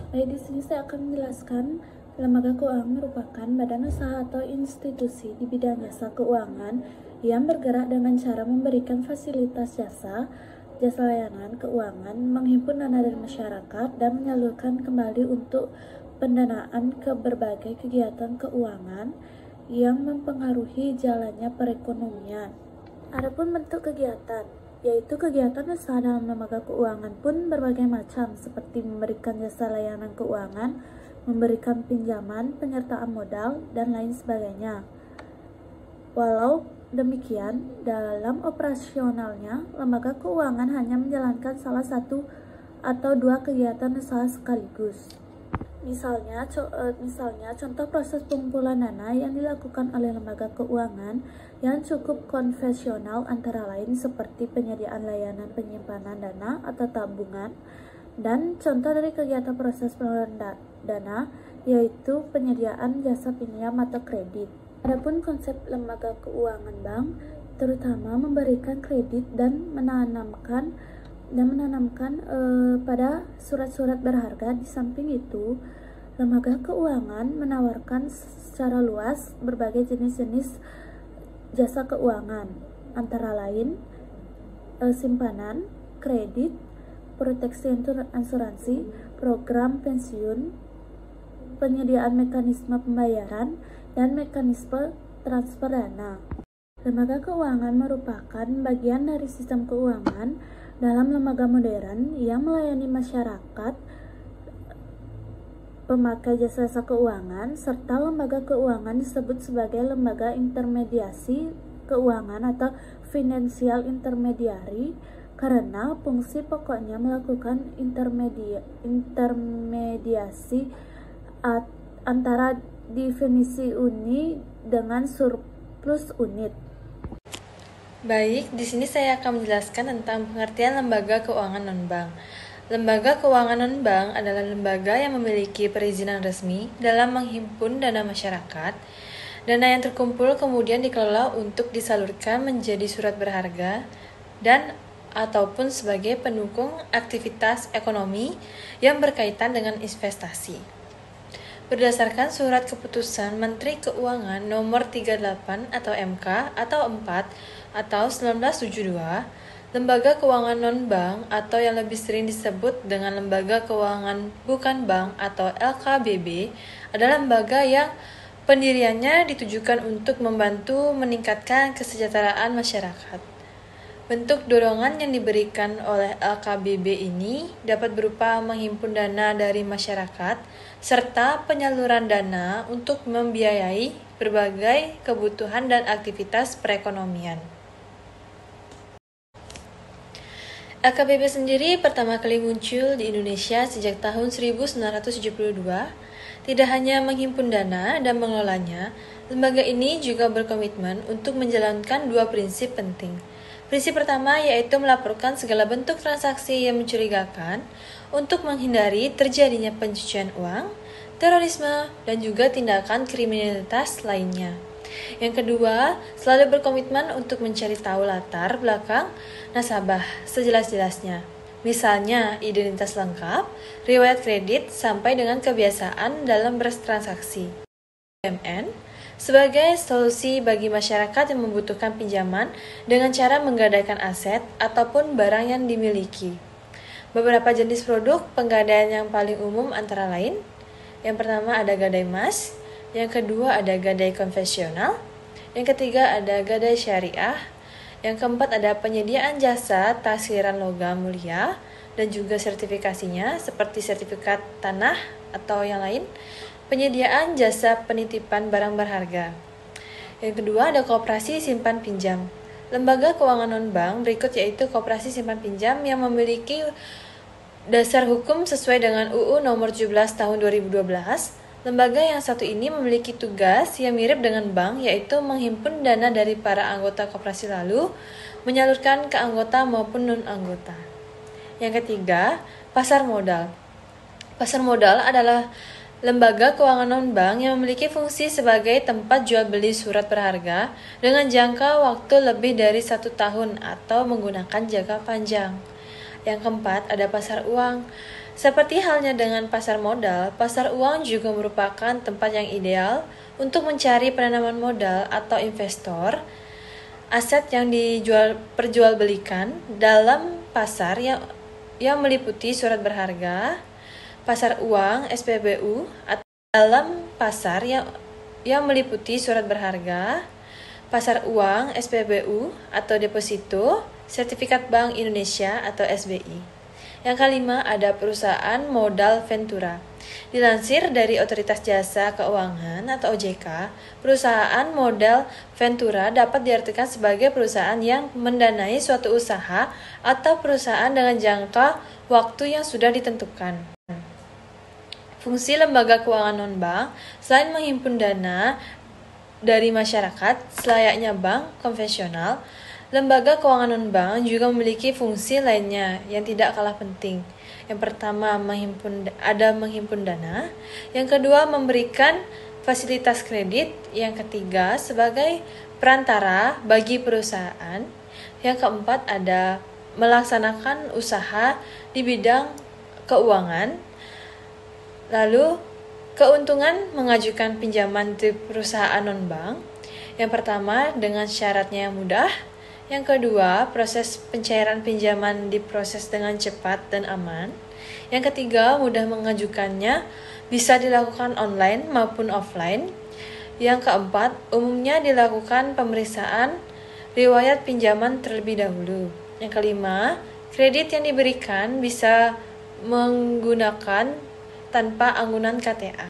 Baik, di sini saya akan menjelaskan lembaga keuangan merupakan badan usaha atau institusi di bidang jasa keuangan yang bergerak dengan cara memberikan fasilitas jasa layanan keuangan, menghimpun dana dari masyarakat, dan menyalurkan kembali untuk pendanaan ke berbagai kegiatan keuangan yang mempengaruhi jalannya perekonomian. Adapun bentuk kegiatan, yaitu kegiatan usaha dalam lembaga keuangan pun berbagai macam, seperti memberikan jasa layanan keuangan, memberikan pinjaman, penyertaan modal, dan lain sebagainya. Walau demikian, dalam operasionalnya, lembaga keuangan hanya menjalankan salah satu atau dua kegiatan usaha sekaligus. Misalnya contoh proses pengumpulan dana yang dilakukan oleh lembaga keuangan yang cukup konvensional antara lain seperti penyediaan layanan penyimpanan dana atau tabungan, dan contoh dari kegiatan proses pengeluaran dana yaitu penyediaan jasa pinjam atau kredit. Adapun konsep lembaga keuangan bank terutama memberikan kredit dan menanamkan pada surat-surat berharga. Di samping itu, lembaga keuangan menawarkan secara luas berbagai jenis-jenis jasa keuangan, antara lain simpanan, kredit, proteksi asuransi, program pensiun, penyediaan mekanisme pembayaran, dan mekanisme transfer dana. Lembaga keuangan merupakan bagian dari sistem keuangan dalam lembaga modern yang melayani masyarakat pemakai jasa keuangan, serta lembaga keuangan disebut sebagai lembaga intermediasi keuangan atau financial intermediary karena fungsi pokoknya melakukan intermediasi antara definisi unit dengan surplus unit. Baik, di sini saya akan menjelaskan tentang pengertian lembaga keuangan non-bank. Lembaga keuangan non-bank adalah lembaga yang memiliki perizinan resmi dalam menghimpun dana masyarakat. Dana yang terkumpul kemudian dikelola untuk disalurkan menjadi surat berharga dan ataupun sebagai pendukung aktivitas ekonomi yang berkaitan dengan investasi. Berdasarkan Surat Keputusan Menteri Keuangan Nomor 38 atau MK atau 4 atau 1972, lembaga keuangan non-bank atau yang lebih sering disebut dengan lembaga keuangan bukan bank atau LKBB adalah lembaga yang pendiriannya ditujukan untuk membantu meningkatkan kesejahteraan masyarakat. Bentuk dorongan yang diberikan oleh LKBB ini dapat berupa menghimpun dana dari masyarakat serta penyaluran dana untuk membiayai berbagai kebutuhan dan aktivitas perekonomian. LKBB sendiri pertama kali muncul di Indonesia sejak tahun 1972. Tidak hanya menghimpun dana dan mengelolanya, lembaga ini juga berkomitmen untuk menjalankan dua prinsip penting. Prinsip pertama yaitu melaporkan segala bentuk transaksi yang mencurigakan untuk menghindari terjadinya pencucian uang, terorisme, dan juga tindakan kriminalitas lainnya. Yang kedua, selalu berkomitmen untuk mencari tahu latar belakang nasabah sejelas-jelasnya. Misalnya, identitas lengkap, riwayat kredit, sampai dengan kebiasaan dalam bertransaksi. BUMN sebagai solusi bagi masyarakat yang membutuhkan pinjaman dengan cara menggadaikan aset ataupun barang yang dimiliki. Beberapa jenis produk penggadaian yang paling umum antara lain, yang pertama ada gadai emas, yang kedua ada gadai konvensional, yang ketiga ada gadai syariah, yang keempat ada penyediaan jasa taksiran logam mulia dan juga sertifikasinya seperti sertifikat tanah atau yang lain, penyediaan jasa penitipan barang berharga. Yang kedua ada koperasi simpan pinjam. Lembaga keuangan non-bank berikut yaitu koperasi simpan pinjam yang memiliki dasar hukum sesuai dengan UU nomor 17 tahun 2012. Lembaga yang satu ini memiliki tugas yang mirip dengan bank, yaitu menghimpun dana dari para anggota koperasi lalu menyalurkan ke anggota maupun non-anggota. Yang ketiga, pasar modal. Pasar modal adalah lembaga keuangan non-bank yang memiliki fungsi sebagai tempat jual beli surat berharga dengan jangka waktu lebih dari 1 tahun atau menggunakan jangka panjang. Yang keempat, ada pasar uang. Seperti halnya dengan pasar modal, pasar uang juga merupakan tempat yang ideal untuk mencari penanaman modal atau investor aset yang perjualbelikan dalam pasar yang meliputi surat berharga, pasar uang SPBU, atau dalam pasar yang meliputi surat berharga, pasar uang SPBU atau deposito, sertifikat Bank Indonesia atau SBI. Yang kelima, ada perusahaan modal Ventura. Dilansir dari Otoritas Jasa Keuangan atau OJK, perusahaan modal Ventura dapat diartikan sebagai perusahaan yang mendanai suatu usaha atau perusahaan dengan jangka waktu yang sudah ditentukan. Fungsi lembaga keuangan non-bank, selain menghimpun dana dari masyarakat selayaknya bank konvensional, lembaga keuangan non-bank juga memiliki fungsi lainnya yang tidak kalah penting. Yang pertama, menghimpun dana. Yang kedua, memberikan fasilitas kredit. Yang ketiga, sebagai perantara bagi perusahaan. Yang keempat, ada melaksanakan usaha di bidang keuangan. Lalu, keuntungan mengajukan pinjaman di perusahaan non-bank. Yang pertama, dengan syaratnya yang mudah. Yang kedua, proses pencairan pinjaman diproses dengan cepat dan aman. Yang ketiga, mudah mengajukannya, bisa dilakukan online maupun offline. Yang keempat, umumnya dilakukan pemeriksaan riwayat pinjaman terlebih dahulu. Yang kelima, kredit yang diberikan bisa menggunakan tanpa anggunan KTA.